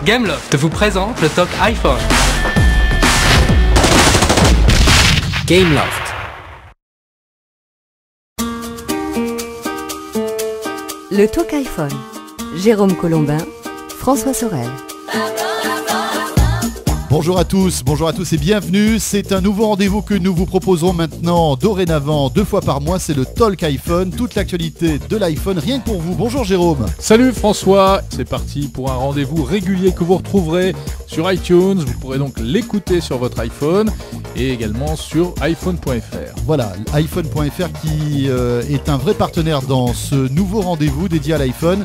Gameloft vous présente le Talk iPhone. Gameloft. Le Talk iPhone. Jérôme Colombin, François Sorel. Bonjour à tous et bienvenue. C'est un nouveau rendez-vous que nous vous proposons maintenant dorénavant 2 fois par mois. C'est le Talk iPhone, toute l'actualité de l'iPhone, rien que pour vous. Bonjour Jérôme. Salut François, c'est parti pour un rendez-vous régulier que vous retrouverez sur iTunes. Vous pourrez donc l'écouter sur votre iPhone et également sur iPhone.fr. Voilà, iPhone.fr qui est un vrai partenaire dans ce nouveau rendez-vous dédié à l'iPhone.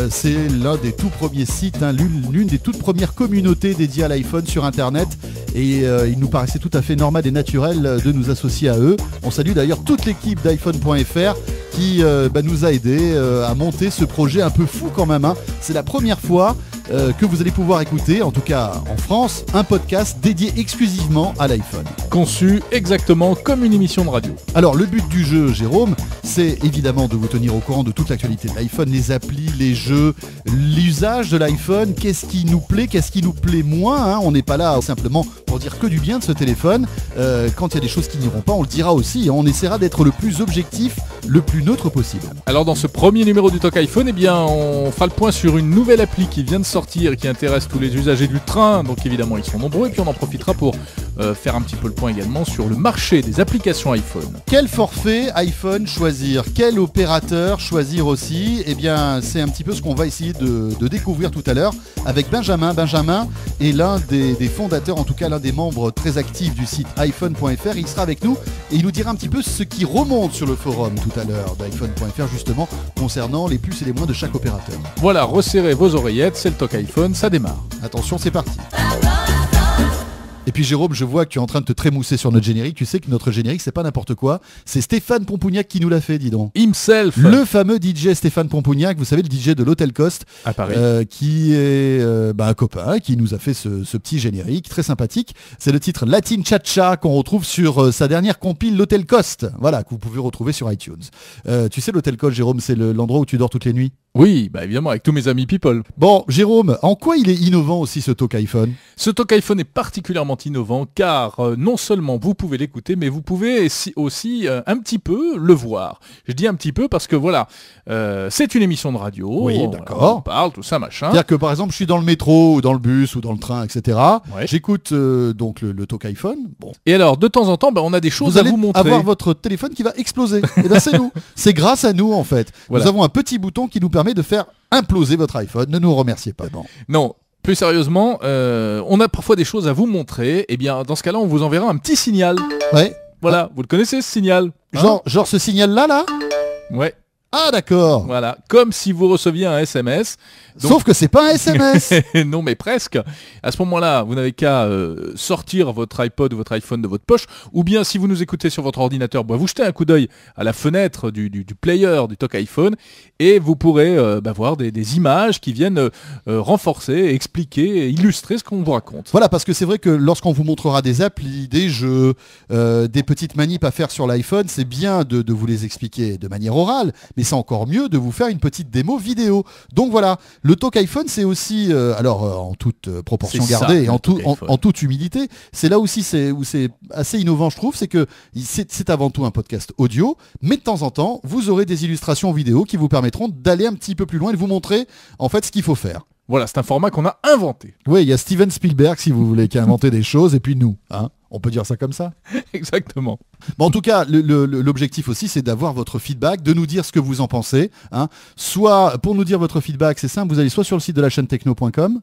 C'est l'un des tout premiers sites, l'une des toutes premières communautés dédiées à l'iPhone sur Internet. Et il nous paraissait tout à fait normal et naturel de nous associer à eux. On salue d'ailleurs toute l'équipe d'iPhone.fr qui nous a aidés à monter ce projet un peu fou quand même. C'est la première fois que vous allez pouvoir écouter, en tout cas en France, un podcast dédié exclusivement à l'iPhone. Conçu exactement comme une émission de radio. Alors le but du jeu, Jérôme, c'est évidemment de vous tenir au courant de toute l'actualité de l'iPhone, les applis, les jeux, l'usage de l'iPhone, qu'est-ce qui nous plaît, qu'est-ce qui nous plaît moins. On n'est pas là simplement pour dire que du bien de ce téléphone. Quand il y a des choses qui n'iront pas, on le dira aussi. On essaiera d'être le plus objectif, le plus neutre possible. Alors dans ce premier numéro du Talk iPhone, on fera le point sur une nouvelle appli qui vient de sortir et qui intéresse tous les usagers du train. Donc évidemment ils sont nombreux et puis on en profitera pour faire un petit peu le point également sur le marché des applications iPhone. Quel forfait iPhone choisir? Quel opérateur choisir aussi? C'est un petit peu ce qu'on va essayer de découvrir tout à l'heure avec Benjamin. Benjamin est l'un des fondateurs, en tout cas l'un des membres très actifs du site iPhone.fr. Il sera avec nous et il nous dira un petit peu ce qui remonte sur le forum tout à l'heure d'iPhone.fr justement concernant les plus et les moins de chaque opérateur. Voilà, resserrez vos oreillettes, c'est le Talk iPhone, ça démarre. Attention, c'est parti. Et puis Jérôme, je vois que tu es en train de te trémousser sur notre générique. Tu sais que notre générique, c'est pas n'importe quoi. C'est Stéphane Pompougnac qui nous l'a fait, dis donc. Himself. Le fameux DJ Stéphane Pompougnac, vous savez, le DJ de l'Hôtel Cost, à Paris. Qui est un copain, qui nous a fait ce petit générique très sympathique. C'est le titre Latin Cha-Cha qu'on retrouve sur sa dernière compile l'Hôtel Cost. Voilà, que vous pouvez retrouver sur iTunes. Tu sais, l'Hôtel Cost, Jérôme, c'est l'endroit où tu dors toutes les nuits? Oui, évidemment, avec tous mes amis people. Bon, Jérôme, en quoi il est innovant aussi ce Talk iPhone? Ce Talk iPhone est particulièrement innovant car non seulement vous pouvez l'écouter, mais vous pouvez aussi un petit peu le voir. Je dis un petit peu parce que voilà, c'est une émission de radio. Oui, d'accord. On parle, tout ça, machin. C'est-à-dire que par exemple, je suis dans le métro, ou dans le bus, ou dans le train, etc. Ouais. J'écoute donc le Talk iPhone. Bon. Et alors, de temps en temps, on a des choses à vous montrer. Vous allez avoir votre téléphone qui va exploser. Et bien c'est nous. C'est grâce à nous en fait. Voilà. Nous avons un petit bouton qui nous permet de faire imploser votre iPhone. Ne nous remerciez pas. Non. Plus sérieusement, on a parfois des choses à vous montrer. Et bien, dans ce cas-là, on vous enverra un petit signal. Ouais. Voilà, vous le connaissez ce signal, genre ce signal-là Ouais. Ah d'accord. Voilà, comme si vous receviez un SMS. Donc... Sauf que c'est pas un SMS. Non mais presque. À ce moment-là, vous n'avez qu'à sortir votre iPod ou votre iPhone de votre poche, ou bien si vous nous écoutez sur votre ordinateur, vous jetez un coup d'œil à la fenêtre du player du Talk iPhone et vous pourrez voir des images qui viennent renforcer, expliquer, illustrer ce qu'on vous raconte. Voilà, parce que c'est vrai que lorsqu'on vous montrera des applis, des jeux, des petites manips à faire sur l'iPhone, c'est bien de vous les expliquer de manière orale, mais c'est encore mieux de vous faire une petite démo vidéo. Donc voilà, le Talk iPhone, c'est aussi, en toute proportion gardée et en toute humilité, c'est là aussi où c'est assez innovant, je trouve, c'est que c'est avant tout un podcast audio, mais de temps en temps, vous aurez des illustrations vidéo qui vous permettront d'aller un petit peu plus loin et de vous montrer en fait ce qu'il faut faire. Voilà, c'est un format qu'on a inventé. Oui, il y a Steven Spielberg, si vous voulez, qui a inventé des choses, et puis nous, on peut dire ça comme ça. Exactement. Bon, en tout cas, l'objectif aussi, c'est d'avoir votre feedback, de nous dire ce que vous en pensez. Soit, pour nous dire votre feedback, c'est simple, vous allez soit sur le site de la chaîne techno.com,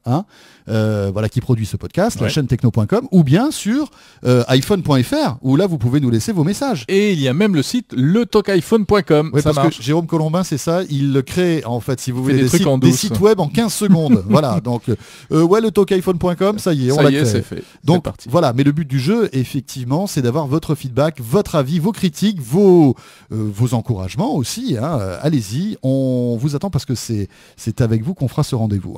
qui produit ce podcast, la chaîne techno.com, ou bien sur iPhone.fr, où là, vous pouvez nous laisser vos messages. Et il y a même le site letalkiphone.com. Oui, parce que Jérôme Colombin, c'est ça, il crée, en fait, si vous voulez, des sites web en 15 secondes. Voilà, donc, letalkiphone.com, ça y est, on l'a créé. C'est fait. Donc, voilà, mais le but du jeu, effectivement, c'est d'avoir votre feedback, votre avis, vos critiques, vos encouragements aussi. Allez-y, on vous attend parce que c'est avec vous qu'on fera ce rendez-vous.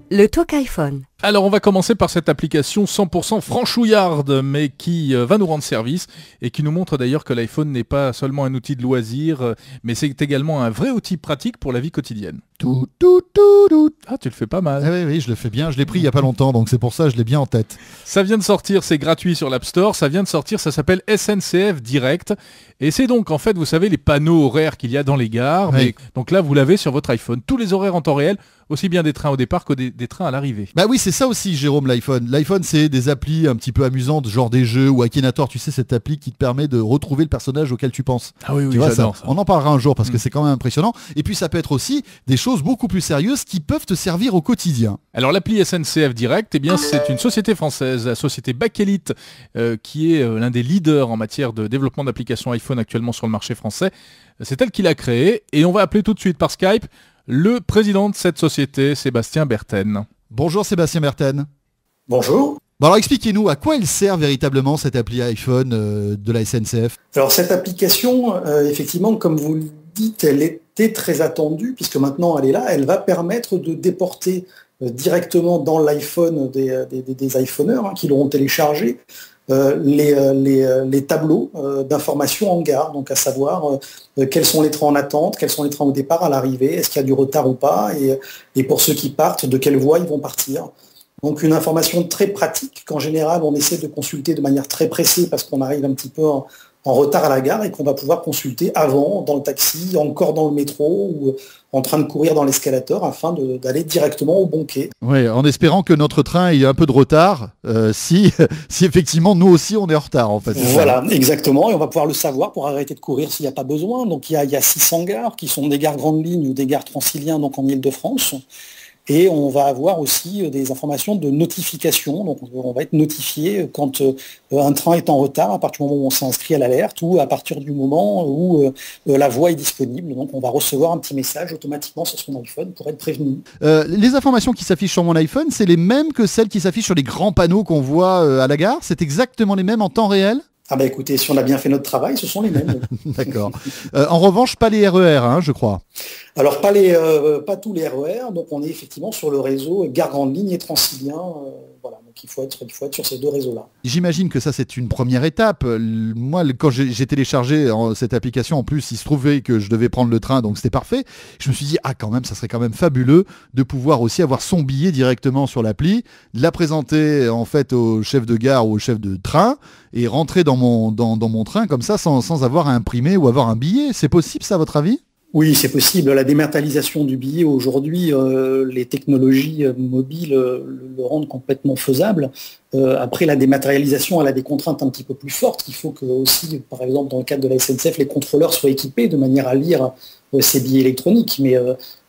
Le Talk iPhone. Alors on va commencer par cette application 100% franchouillarde, mais qui va nous rendre service et qui nous montre d'ailleurs que l'iPhone n'est pas seulement un outil de loisir, mais c'est également un vrai outil pratique pour la vie quotidienne. Tout. Ah, tu le fais pas mal. Ah oui, je le fais bien. Je l'ai pris il n'y a pas longtemps, donc c'est pour ça que je l'ai bien en tête. Ça vient de sortir, c'est gratuit sur l'App Store, ça vient de sortir, ça s'appelle SNCF Direct. Et c'est donc en fait, vous savez, les panneaux horaires qu'il y a dans les gares. Oui. Mais, donc là, vous l'avez sur votre iPhone. Tous les horaires en temps réel, aussi bien des trains au départ que des trains à l'arrivée. Bah oui, c'est ça aussi, Jérôme, l'iPhone. L'iPhone, c'est des applis un petit peu amusantes, genre des jeux ou Akinator, tu sais, cette appli qui te permet de retrouver le personnage auquel tu penses. Ah oui, Tu vois, j'adore ça. on en parlera un jour parce que c'est quand même impressionnant. Et puis ça peut être aussi des choses beaucoup plus sérieuses qui peuvent te servir au quotidien. Alors l'appli SNCF Direct, eh bien c'est une société française, la société Bakelite, qui est l'un des leaders en matière de développement d'applications iPhone actuellement sur le marché français. C'est elle qui l'a créée et on va appeler tout de suite par Skype le président de cette société, Sébastien Berten. Bonjour Sébastien Berten. Bonjour. Bon alors expliquez-nous à quoi elle sert véritablement cette appli iPhone de la SNCF. Alors cette application, effectivement, comme vous le dites, elle était très attendue puisque maintenant elle est là. Elle va permettre de déporter directement dans l'iPhone des iPhoneurs qui l'auront téléchargé les tableaux d'information en gare, donc à savoir quels sont les trains en attente, quels sont les trains au départ, à l'arrivée, est-ce qu'il y a du retard ou pas, et pour ceux qui partent, de quelle voie ils vont partir. Donc une information très pratique qu'en général on essaie de consulter de manière très pressée parce qu'on arrive un petit peu en retard à la gare et qu'on va pouvoir consulter avant, dans le taxi, encore dans le métro ou en train de courir dans l'escalator afin d'aller directement au bon quai. Oui, en espérant que notre train ait un peu de retard, si effectivement nous aussi on est en retard en fait. Voilà, exactement, et on va pouvoir le savoir pour arrêter de courir s'il n'y a pas besoin. Donc il y a 600 gares qui sont des gares grandes lignes ou des gares Transilien donc en Île-de-France. Et on va avoir aussi des informations de notification. Donc on va être notifié quand un train est en retard à partir du moment où on s'inscrit à l'alerte ou à partir du moment où la voie est disponible. Donc on va recevoir un petit message automatiquement sur son iPhone pour être prévenu. Les informations qui s'affichent sur mon iPhone, c'est les mêmes que celles qui s'affichent sur les grands panneaux qu'on voit à la gare? C'est exactement les mêmes en temps réel? Ah bah écoutez, si on a bien fait notre travail, ce sont les mêmes. D'accord. En revanche, pas les RER, je crois. Alors pas tous les RER, donc on est effectivement sur le réseau Gare Grande Ligne et Transilien. Voilà, donc il faut être sur ces deux réseaux-là. J'imagine que ça c'est une première étape. Moi, quand j'ai téléchargé cette application, en plus, il se trouvait que je devais prendre le train, donc c'était parfait. Je me suis dit, quand même, ça serait quand même fabuleux de pouvoir aussi avoir son billet directement sur l'appli, de la présenter en fait au chef de gare ou au chef de train et rentrer dans mon train comme ça sans avoir à imprimer ou avoir un billet. C'est possible ça à votre avis ? Oui, c'est possible. La dématérialisation du billet aujourd'hui, les technologies mobiles le rendent complètement faisable. Après, la dématérialisation, elle a des contraintes un petit peu plus fortes. Il faut que aussi, par exemple, dans le cadre de la SNCF, les contrôleurs soient équipés de manière à lire ces billets électroniques. Mais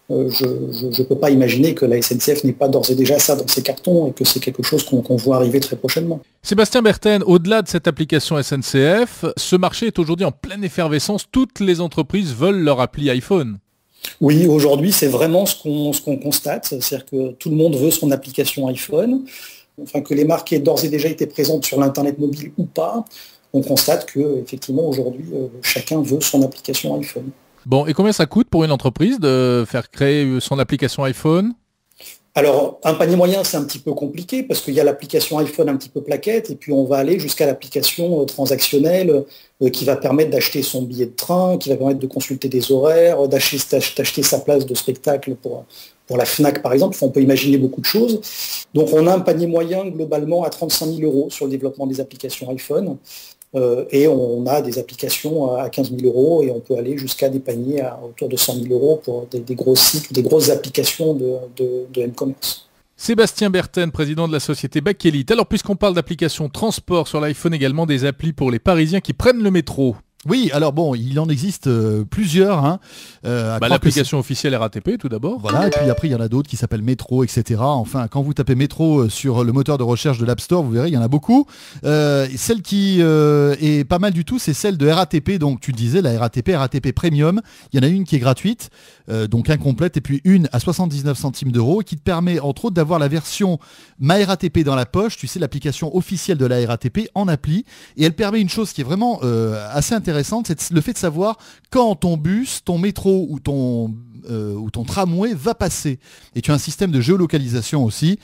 je ne peux pas imaginer que la SNCF n'ait pas d'ores et déjà ça dans ses cartons et que c'est quelque chose qu'on voit arriver très prochainement. Sébastien Berten, au-delà de cette application SNCF, ce marché est aujourd'hui en pleine effervescence. Toutes les entreprises veulent leur appli iPhone. Oui, aujourd'hui, c'est vraiment ce qu'on constate. C'est-à-dire que tout le monde veut son application iPhone. Enfin, que les marques aient d'ores et déjà été présentes sur l'Internet mobile ou pas, on constate que effectivement aujourd'hui, chacun veut son application iPhone. Bon, et combien ça coûte pour une entreprise de faire créer son application iPhone ? Alors, un panier moyen, c'est un petit peu compliqué parce qu'il y a l'application iPhone un petit peu plaquette et puis on va aller jusqu'à l'application transactionnelle qui va permettre d'acheter son billet de train, qui va permettre de consulter des horaires, d'acheter sa place de spectacle pour la FNAC par exemple. Enfin, on peut imaginer beaucoup de choses. Donc on a un panier moyen globalement à 35 000 € sur le développement des applications iPhone. Et on a des applications à 15 000 € et on peut aller jusqu'à des paniers autour de 100 000 € pour des gros sites ou des grosses applications de m-commerce. Sébastien Berten, président de la société Bakelite. Alors puisqu'on parle d'applications transport sur l'iPhone, également des applis pour les Parisiens qui prennent le métro. Oui, alors bon, il en existe plusieurs. L'application officielle RATP tout d'abord. Voilà, et puis après il y en a d'autres qui s'appellent Métro, etc. Enfin, quand vous tapez Métro sur le moteur de recherche de l'App Store, vous verrez, il y en a beaucoup. Celle qui est pas mal du tout, c'est celle de RATP. Donc tu disais, la RATP Premium. Il y en a une qui est gratuite, donc incomplète, et puis une à 79 centimes d'euros, qui te permet entre autres d'avoir la version Ma RATP dans la poche. Tu sais, l'application officielle de la RATP en appli. Et elle permet une chose qui est vraiment assez intéressante, c'est le fait de savoir quand ton bus, ton métro ou ton où ton tramway va passer. Et tu as un système de géolocalisation aussi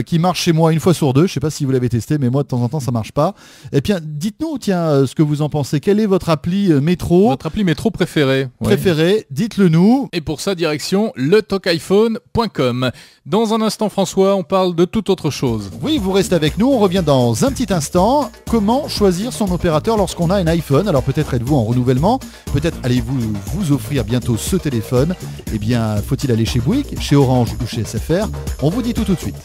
qui marche chez moi une fois sur deux. Je ne sais pas si vous l'avez testé, mais moi de temps en temps ça marche pas. Et bien dites-nous ce que vous en pensez. Quelle est votre appli métro? Votre appli métro préférée. Préférée, dites-le nous. Et pour ça, direction letalkiphone.com. Dans un instant, François, on parle de toute autre chose. Oui, vous restez avec nous, on revient dans un petit instant. Comment choisir son opérateur lorsqu'on a un iPhone? Alors peut-être êtes-vous en renouvellement, peut-être allez-vous vous offrir bientôt ce téléphone. Eh bien, faut-il aller chez Bouygues, chez Orange ou chez SFR? On vous dit tout de suite.